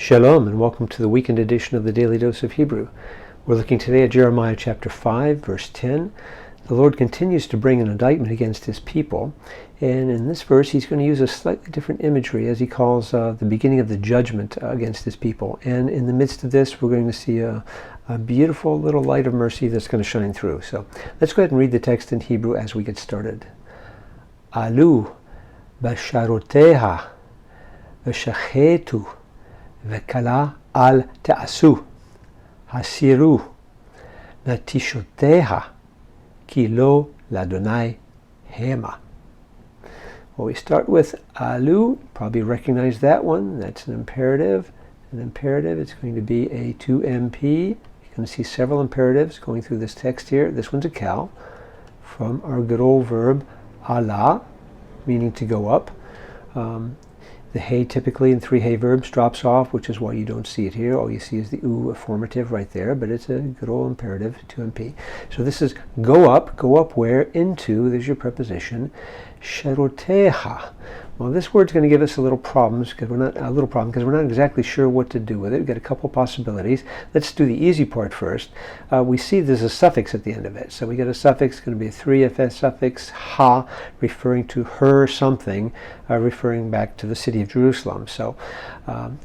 Shalom and welcome to the weekend edition of the Daily Dose of Hebrew. We're looking today at Jeremiah chapter 5, verse 10. The Lord continues to bring an indictment against his people, and in this verse he's going to use a slightly different imagery as he calls the beginning of the judgment against his people. And in the midst of this we're going to see a beautiful little light of mercy that's going to shine through. So let's go ahead and read the text in Hebrew as we get started. Alu basharoteha v'shachetu v'kala al ta'asu hasiru natishoteha ki lo ladonai hema. Well, we start with alu. Probably recognize that one. That's an imperative. An imperative, it's going to be a 2MP. You're going to see several imperatives going through this text here. This one's a kal from our good old verb ala, meaning to go up. The hey typically in 3 hey verbs drops off, which is why you don't see it here. All you see is the oo affirmative right there, but it's a good old imperative, 2MP. So this is go up where? Into, there's your preposition, sheroteha. Well, this word's going to give us a little problems because we're not exactly sure what to do with it. We've got a couple possibilities. Let's do the easy part first. We see there's a suffix at the end of it. So we get a suffix, going to be a 3fs suffix, ha, referring to her something, referring back to the city of Jerusalem. So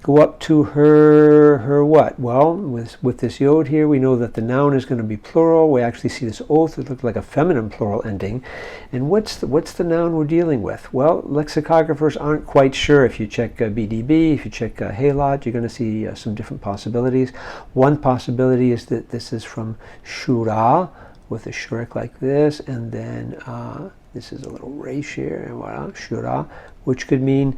go up to her what? Well, with this yod here, we know that the noun is going to be plural. We actually see this oath. It looks like a feminine plural ending. And what's the noun we're dealing with? Well, lexicographers aren't quite sure. If you check BDB, if you check Halot, you're going to see some different possibilities. One possibility is that this is from Shura, with a shurik like this, and then this is a little resh here, and voila, Shura, which could mean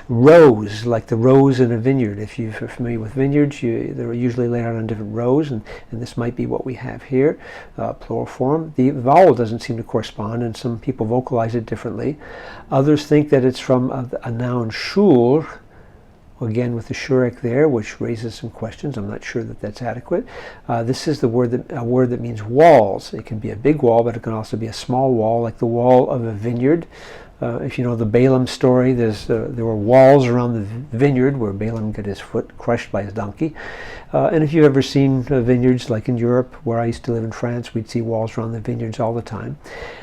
rows, like the rows in a vineyard. If you're familiar with vineyards, they're usually laid out on different rows, and this might be what we have here, plural form. The vowel doesn't seem to correspond, and some people vocalize it differently. Others think that it's from a noun shur, again with the shurik there, which raises some questions. I'm not sure that that's adequate. This is a word that means walls. It can be a big wall, but it can also be a small wall, like the wall of a vineyard. If you know the Balaam story, there were walls around the vineyard where Balaam got his foot crushed by his donkey. And if you've ever seen vineyards, like in Europe, where I used to live in France, we'd see walls around the vineyards all the time.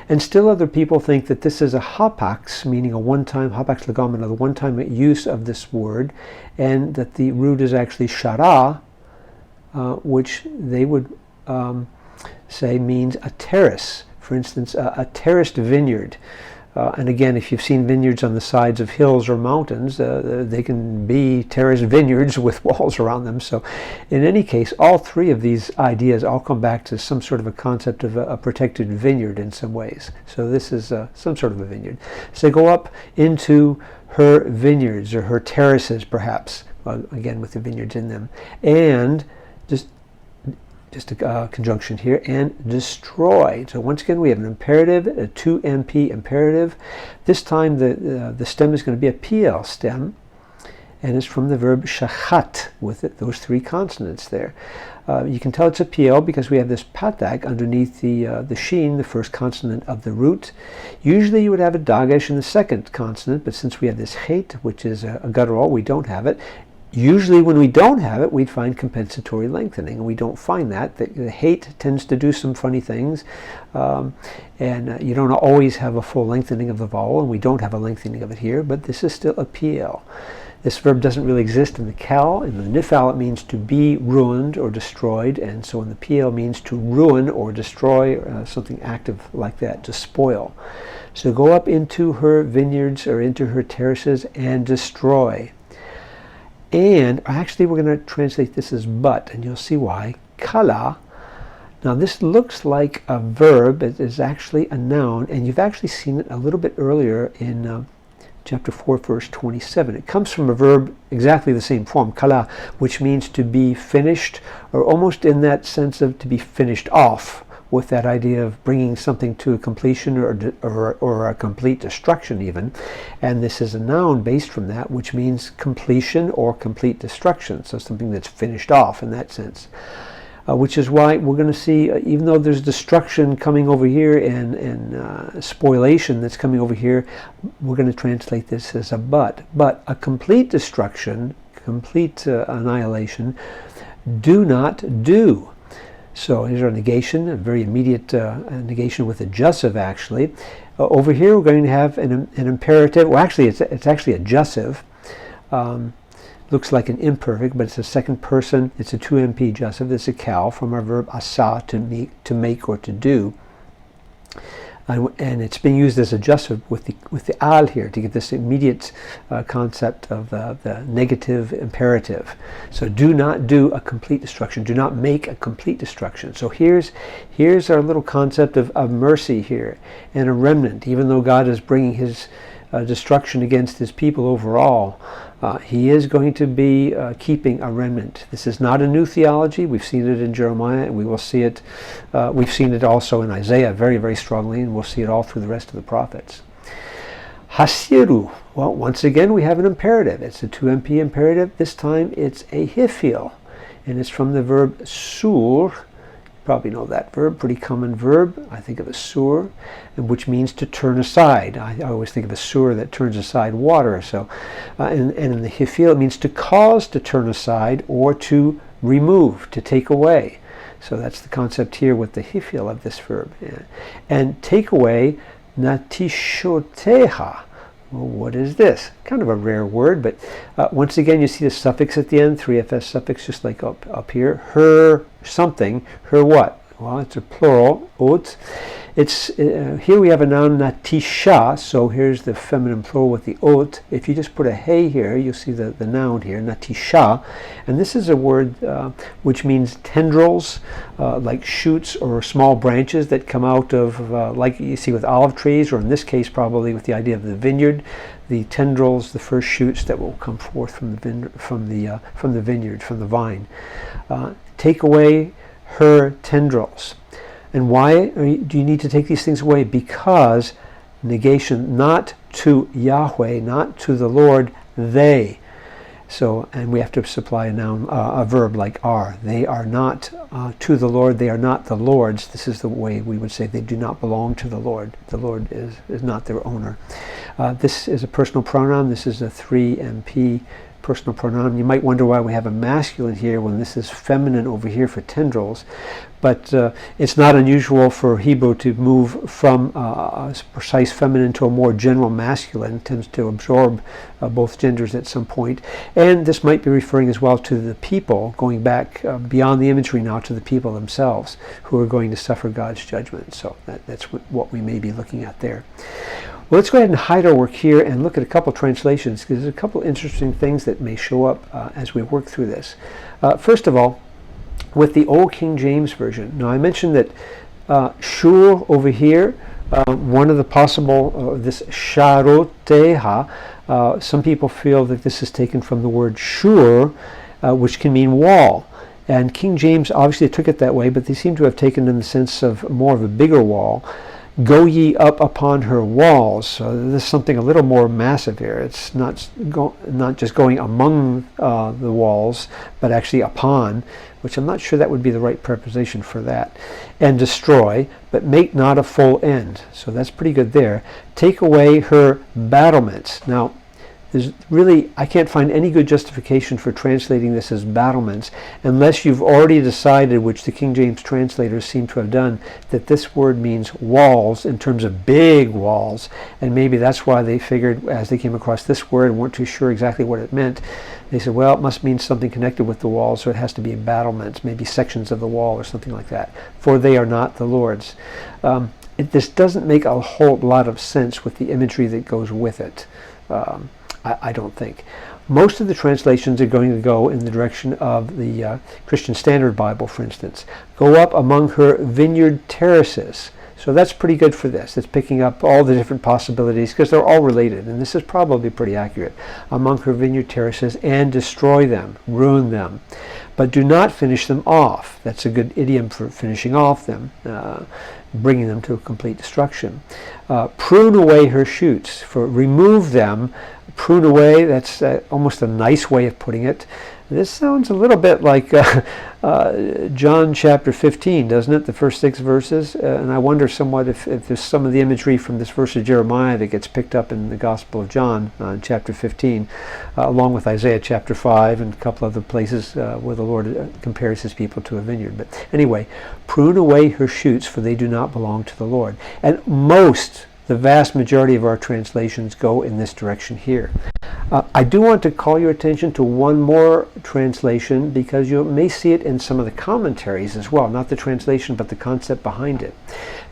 And still other people think that this is a hapax, meaning a one-time, hapax legomena, the one-time use of this word, and that the root is actually shara, which they would say means a terrace. For instance, a terraced vineyard. And again, if you've seen vineyards on the sides of hills or mountains, they can be terraced vineyards with walls around them. So in any case, all 3 of these ideas all come back to some sort of a concept of a protected vineyard in some ways. So this is some sort of a vineyard. So go up into her vineyards, or her terraces perhaps, again with the vineyards in them. And just a conjunction here, and destroy. So once again we have an imperative, a 2MP imperative. This time the stem is going to be a PL stem, and it's from the verb shachat, with those 3 consonants there. You can tell it's a PL because we have this patak underneath the sheen, the first consonant of the root. Usually you would have a dagesh in the second consonant, but since we have this het, which is a guttural, we don't have it. Usually when we don't have it, we'd find compensatory lengthening, and we don't find that. The hate tends to do some funny things, and you don't always have a full lengthening of the vowel, and we don't have a lengthening of it here, but this is still a PL. This verb doesn't really exist in the kal. In the nifal it means to be ruined or destroyed, and so in the PL means to ruin or destroy, something active like that, to spoil. So go up into her vineyards or into her terraces and destroy. And actually we're going to translate this as but, and you'll see why. Kala. Now this looks like a verb. It is actually a noun, and you've actually seen it a little bit earlier in chapter 4, verse 27. It comes from a verb exactly the same form, kala, which means to be finished, or almost in that sense of to be finished off, with that idea of bringing something to a completion or a complete destruction even. And this is a noun based from that, which means completion or complete destruction. So something that's finished off in that sense. which is why we're going to see, even though there's destruction coming over here and spoliation that's coming over here, we're going to translate this as a but. But a complete destruction, complete annihilation. Do not do. So here's our negation, a very immediate negation with adjussive, actually. Over here we're going to have an imperative. Well, actually, it's actually adjussive. Looks like an imperfect, but it's a second person. It's a 2MP adjussive. It's a cal from our verb asa, to make or to do. And it's being used as adjussive with the al here to get this immediate concept of the negative imperative. So do not do a complete destruction. Do not make a complete destruction. So here's our little concept of mercy here and a remnant. Even though God is bringing his destruction against his people overall, he is going to be keeping a remnant. This is not a new theology. We've seen it in Jeremiah, and we will see it. We've seen it also in Isaiah very, very strongly, and we'll see it all through the rest of the prophets. Hasiru. Well, once again, we have an imperative. It's a 2MP imperative. This time it's a hifil, and it's from the verb sur. Probably know that verb, pretty common verb. I think of a sur, which means to turn aside. I always think of a sewer that turns aside water. So, and in the hifil, it means to cause to turn aside or to remove, to take away. So that's the concept here with the hifil of this verb. Yeah. And take away, natishoteha. Well, what is this? Kind of a rare word, but once again, you see the suffix at the end, 3fs suffix, just like up here. Her something, her what? Well, it's a plural, ot. It's here we have a noun natisha, so here's the feminine plural with the ot. If you just put a hey here, you'll see the noun here, natisha. And this is a word which means tendrils, like shoots or small branches that come out of, like you see with olive trees, or in this case probably with the idea of the vineyard, the tendrils, the first shoots that will come forth from the vineyard, from the vine. Take away her tendrils. And why do you need to take these things away? Because negation, not to Yahweh, not to the Lord, they. So, and we have to supply a noun, a verb like are. They are not to the Lord. They are not the Lord's. This is the way we would say they do not belong to the Lord. The Lord is not their owner. This is a personal pronoun. This is a 3MP personal pronoun. You might wonder why we have a masculine here when this is feminine over here for tendrils. But it's not unusual for Hebrew to move from a precise feminine to a more general masculine. It tends to absorb both genders at some point. And this might be referring as well to the people, going back beyond the imagery now to the people themselves who are going to suffer God's judgment. So that's what we may be looking at there. Well, let's go ahead and hide our work here and look at a couple translations, because there's a couple interesting things that may show up as we work through this. First of all, with the Old King James Version. Now, I mentioned that shur over here, one of the possible, this sharoteha, some people feel that this is taken from the word shur, which can mean wall. And King James obviously took it that way, but they seem to have taken it in the sense of more of a bigger wall. Go ye up upon her walls. So there's something a little more massive here. It's not just going among the walls, but actually upon, which I'm not sure that would be the right preposition for that. And destroy, but make not a full end. So that's pretty good there. Take away her battlements. Now, I can't find any good justification for translating this as battlements unless you've already decided, which the King James translators seem to have done, that this word means walls in terms of big walls. And maybe that's why they figured, as they came across this word and weren't too sure exactly what it meant, they said, well, it must mean something connected with the wall, so it has to be battlements, maybe sections of the wall or something like that. For they are not the Lord's. This doesn't make a whole lot of sense with the imagery that goes with it. I don't think. Most of the translations are going to go in the direction of the Christian Standard Bible, for instance. Go up among her vineyard terraces. So that's pretty good for this. It's picking up all the different possibilities because they're all related, and this is probably pretty accurate. Among her vineyard terraces, and destroy them, ruin them. But do not finish them off. That's a good idiom for finishing off them, bringing them to a complete destruction. Prune away her shoots, for remove them, prune away, that's almost a nice way of putting it. This sounds a little bit like John chapter 15, doesn't it? The first 6 verses. And I wonder somewhat if there's some of the imagery from this verse of Jeremiah that gets picked up in the Gospel of John, chapter 15, along with Isaiah chapter 5 and a couple other places where the Lord compares his people to a vineyard. But anyway, prune away her shoots, for they do not belong to the Lord. And the vast majority of our translations go in this direction here. I do want to call your attention to one more translation, because you may see it in some of the commentaries as well. Not the translation, but the concept behind it.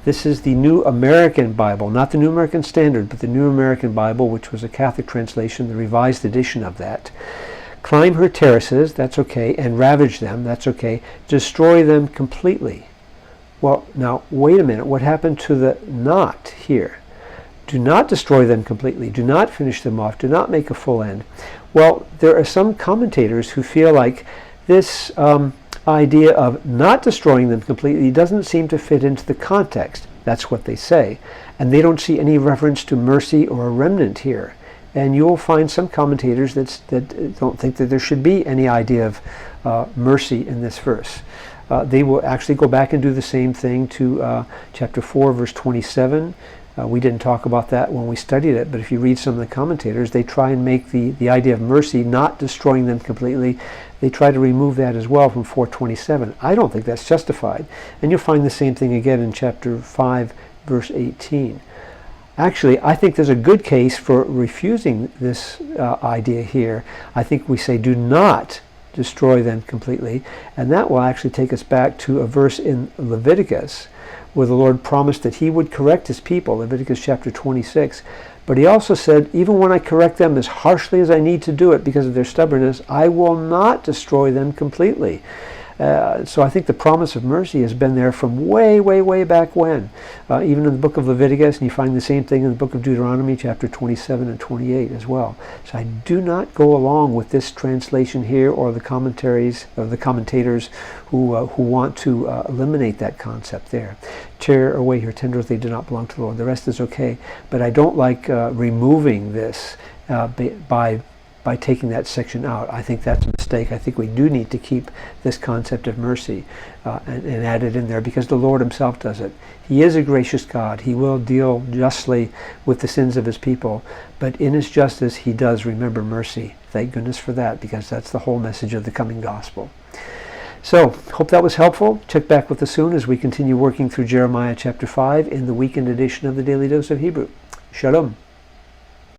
This is the New American Bible, not the New American Standard, but the New American Bible, which was a Catholic translation, the revised edition of that. Climb her terraces, that's okay, and ravage them, that's okay. Destroy them completely. Well, now, wait a minute. What happened to the not here? Do not destroy them completely. Do not finish them off. Do not make a full end. Well, there are some commentators who feel like this idea of not destroying them completely doesn't seem to fit into the context. That's what they say. And they don't see any reference to mercy or a remnant here. And you'll find some commentators that don't think that there should be any idea of mercy in this verse. They will actually go back and do the same thing to chapter 4, verse 27. We didn't talk about that when we studied it, but if you read some of the commentators, they try and make the idea of mercy, not destroying them completely, they try to remove that as well from 427. I don't think that's justified. And you'll find the same thing again in chapter 5, verse 18. Actually, I think there's a good case for refusing this idea here. I think we say, do not destroy them completely, and that will actually take us back to a verse in Leviticus, where the Lord promised that he would correct his people, Leviticus chapter 26. But he also said, even when I correct them as harshly as I need to do it because of their stubbornness, I will not destroy them completely. So I think the promise of mercy has been there from way, way, way back when. Even in the book of Leviticus, and you find the same thing in the book of Deuteronomy, chapter 27 and 28 as well. So I do not go along with this translation here, or the commentaries of the commentators who want to eliminate that concept there. Tear away her tendrils, they do not belong to the Lord. The rest is okay. But I don't like removing this by taking that section out. I think that's a mistake. I think we do need to keep this concept of mercy and add it in there, because the Lord himself does it. He is a gracious God. He will deal justly with the sins of his people, but in his justice he does remember mercy. Thank goodness for that, because that's the whole message of the coming gospel. So, hope that was helpful. Check back with us soon as we continue working through Jeremiah chapter 5 in the weekend edition of the Daily Dose of Hebrew. Shalom.